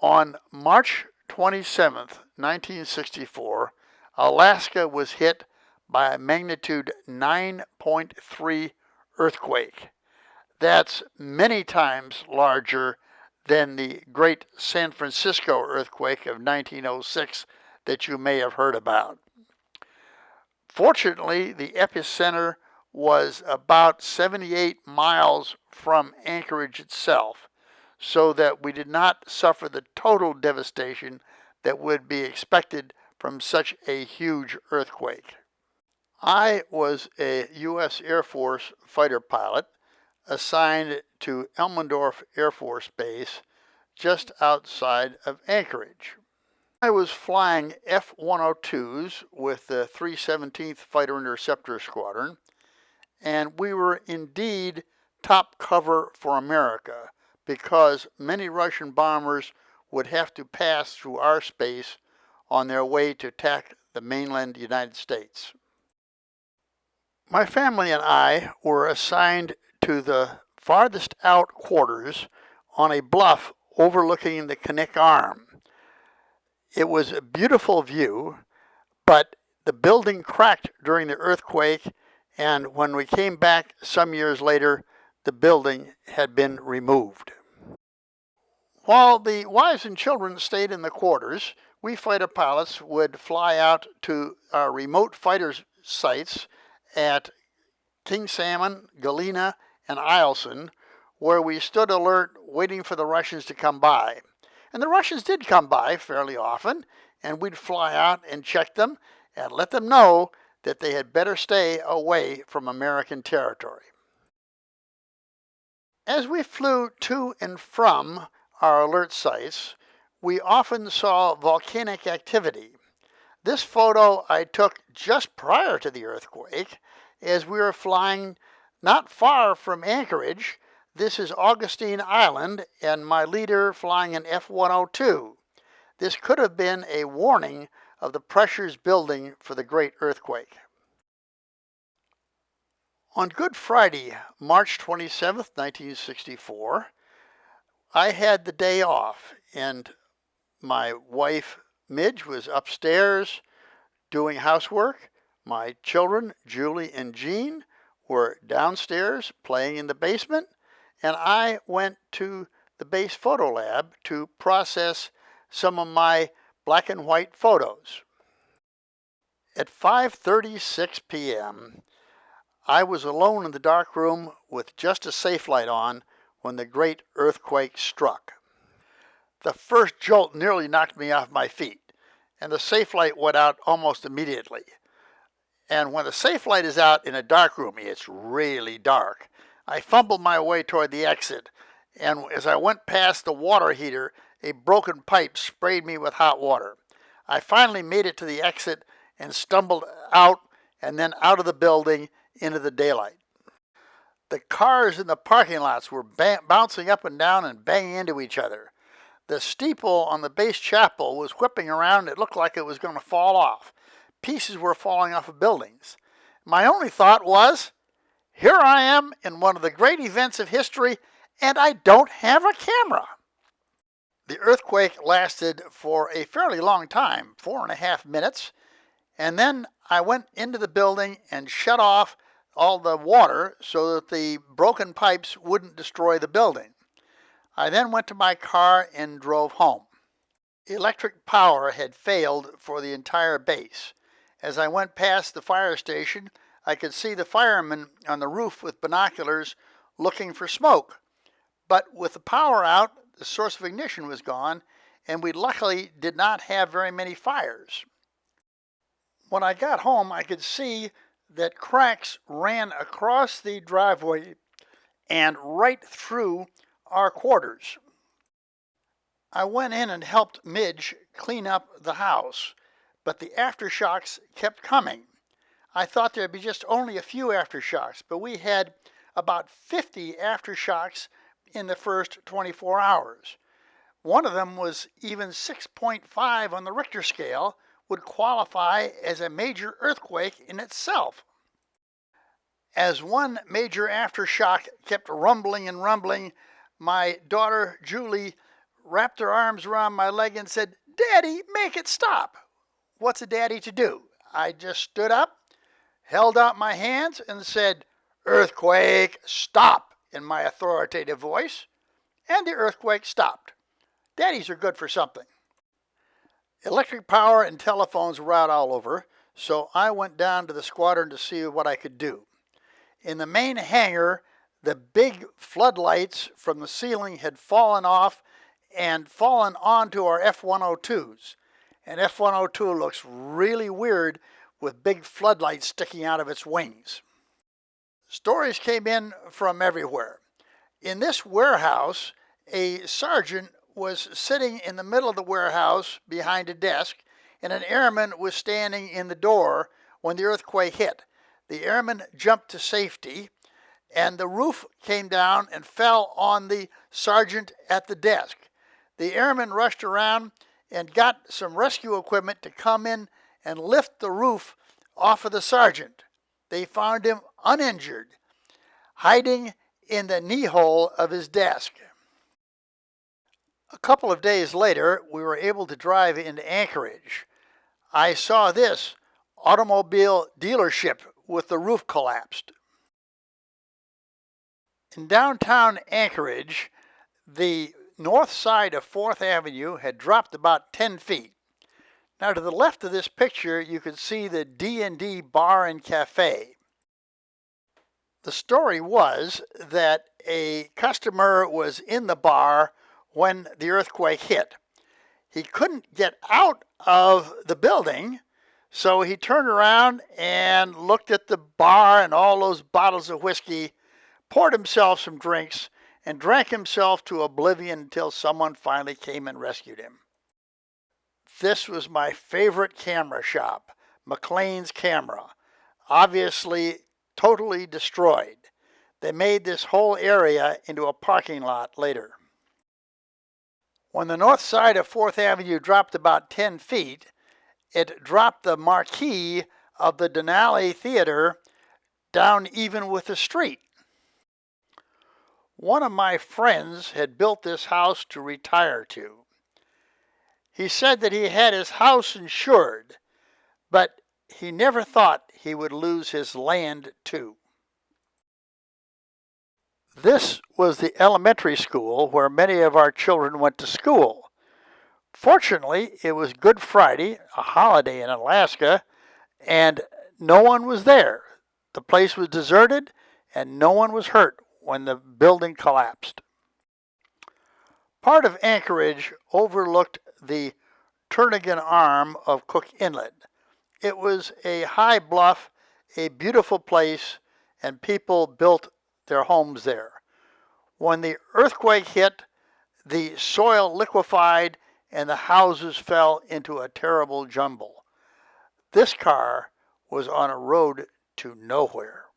On March 27th, 1964, Alaska was hit by a magnitude 9.3 earthquake. That's many times larger than the Great San Francisco earthquake of 1906 that you may have heard about. Fortunately, the epicenter was about 78 miles from Anchorage itself, so that we did not suffer the total devastation that would be expected from such a huge earthquake. I was a U.S. Air Force fighter pilot assigned to Elmendorf Air Force Base just outside of Anchorage. I was flying F-102s with the 317th Fighter Interceptor Squadron, and we were indeed top cover for America because many Russian bombers would have to pass through our space on their way to attack the mainland United States. My family and I were assigned to the farthest out quarters on a bluff overlooking the Knik Arm. It was a beautiful view, but the building cracked during the earthquake, and when we came back some years later, the building had been removed. While the wives and children stayed in the quarters, we fighter pilots would fly out to our remote fighter sites at King Salmon, Galena, and Eielson, where we stood alert waiting for the Russians to come by. And the Russians did come by fairly often, and we'd fly out and check them and let them know that they had better stay away from American territory. As we flew to and from our alert sites, we often saw volcanic activity. This photo I took just prior to the earthquake as we were flying not far from Anchorage. This is Augustine Island, and my leader flying an F-102. This could have been a warning of the pressures building for the great earthquake. On Good Friday, March 27, 1964, I had the day off, and my wife, Midge, was upstairs doing housework. My children, Julie and Jean, were downstairs playing in the basement, and I went to the base photo lab to process some of my black and white photos. At 5:36 p.m., I was alone in the dark room with just a safe light on when the great earthquake struck. The first jolt nearly knocked me off my feet, and the safe light went out almost immediately. And when the safe light is out in a dark room, it's really dark. I fumbled my way toward the exit, and as I went past the water heater, a broken pipe sprayed me with hot water. I finally made it to the exit and stumbled out and then out of the building into the daylight. The cars in the parking lots were bouncing up and down and banging into each other. The steeple on the base chapel was whipping around. It looked like it was going to fall off. Pieces were falling off of buildings. My only thought was, here I am in one of the great events of history, and I don't have a camera. The earthquake lasted for a fairly long time, 4.5 minutes, and then I went into the building and shut off all the water so that the broken pipes wouldn't destroy the building. I then went to my car and drove home. Electric power had failed for the entire base. As I went past the fire station, I could see the firemen on the roof with binoculars looking for smoke. But with the power out, the source of ignition was gone, and we luckily did not have very many fires. When I got home, I could see that cracks ran across the driveway and right through our quarters. I went in and helped Midge clean up the house, but the aftershocks kept coming. I thought there'd be just only a few aftershocks, but we had about 50 aftershocks in the first 24 hours. One of them was even 6.5 on the Richter scale, would qualify as a major earthquake in itself. As one major aftershock kept rumbling and rumbling, my daughter Julie wrapped her arms around my leg and said, "Daddy, make it stop." What's a daddy to do? I just stood up, held out my hands, and said, "Earthquake, stop," in my authoritative voice, and the earthquake stopped. Daddies are good for something. Electric power and telephones were out all over, so I went down to the squadron to see what I could do. In the main hangar, the big floodlights from the ceiling had fallen off and fallen onto our F-102s. And F-102 looks really weird with big floodlights sticking out of its wings. Stories came in from everywhere. In this warehouse, a sergeant was sitting in the middle of the warehouse behind a desk, and an airman was standing in the door when the earthquake hit. The airman jumped to safety, and the roof came down and fell on the sergeant at the desk. The airman rushed around and got some rescue equipment to come in and lift the roof off of the sergeant. They found him uninjured, hiding in the knee hole of his desk. A couple of days later, we were able to drive into Anchorage. I saw this automobile dealership with the roof collapsed. In downtown Anchorage, the north side of 4th Avenue had dropped about 10 feet. Now to the left of this picture, you can see the D&D Bar and Cafe. The story was that a customer was in the bar when the earthquake hit. He couldn't get out of the building, so he turned around and looked at the bar and all those bottles of whiskey, poured himself some drinks, and drank himself to oblivion until someone finally came and rescued him. This was my favorite camera shop, McLean's Camera, obviously totally destroyed. They made this whole area into a parking lot later. When the north side of 4th Avenue dropped about 10 feet, it dropped the marquee of the Denali Theater down even with the street. One of my friends had built this house to retire to. He said that he had his house insured, but he never thought he would lose his land too. This was the elementary school where many of our children went to school. Fortunately, it was Good Friday, a holiday in Alaska, and no one was there. The place was deserted, and no one was hurt when the building collapsed. Part of Anchorage overlooked the Turnagain Arm of Cook Inlet. It was a high bluff, a beautiful place, and people built their homes there. When the earthquake hit, the soil liquefied and the houses fell into a terrible jumble. This car was on a road to nowhere.